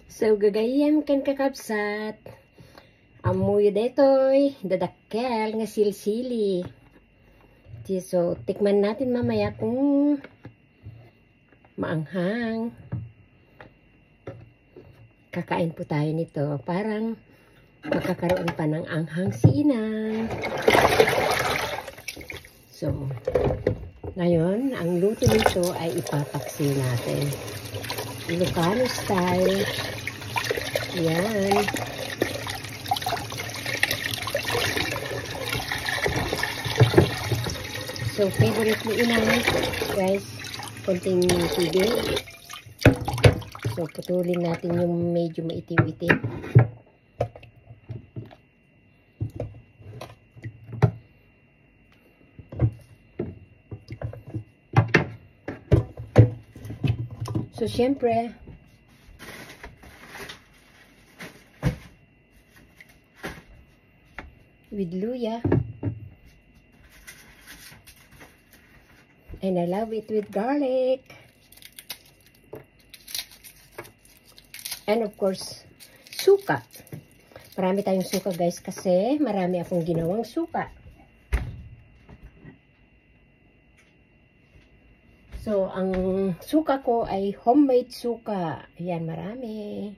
So, gagayam kan kakabsat. Amoy detoy, dadakkel nga silsili. So, tikman natin mamaya kung maanghang. Kakain po tayo nito. Parang magkakaroon pa ng anghang si Inang. So, ngayon, ang luto nito ay ipapaksi natin. Ilocano style. Yan. So, favorite ni Inang, guys, konting tubig. So, putulin natin yung medyo maitim-itim. So, syempre, with luya. And I love it with garlic. And of course, suka. Marami tayong suka, guys, kasi marami akong ginawang suka. So, ang suka ko ay homemade suka. Ayan, marami.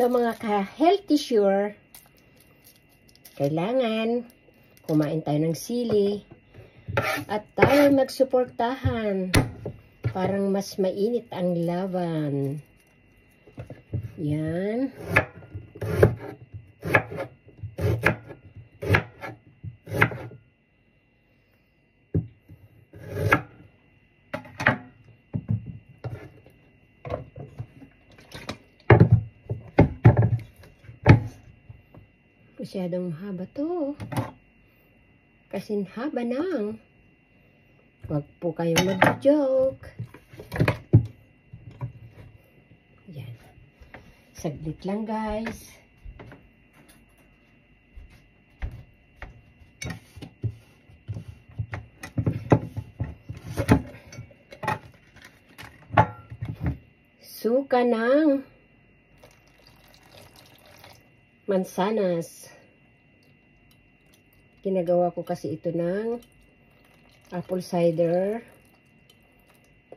So, mga ka-healthy sure, kailangan kumain tayo ng sili at tayo magsuportahan. Parang mas mainit ang laban. Yan. Masyadong mahaba to. Kasing haba nang. Huwag po kayong mag-joke. Yan. Saglit lang, guys. Suka ng mansanas. Ginagawa ko kasi ito ng apple cider.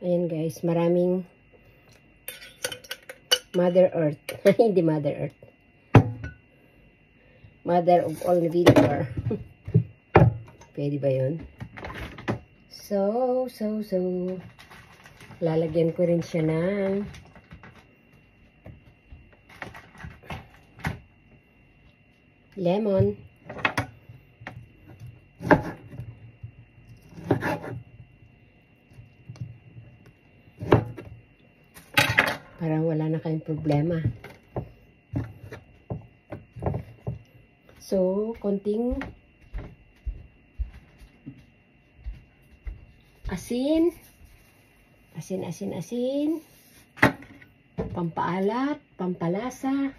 Ayan, guys, maraming Mother Earth. Hindi Mother Earth. Mother of all vinegar. Pwede ba yun? So. Lalagyan ko rin siya ng lemon. Para wala na kayong problema. So, konting asin. Asin. Pampaalat, pampalasa.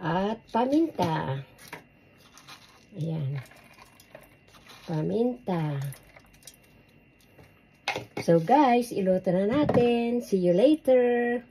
At paminta. Ayan. Paminta. So guys, iluto na natin. See you later.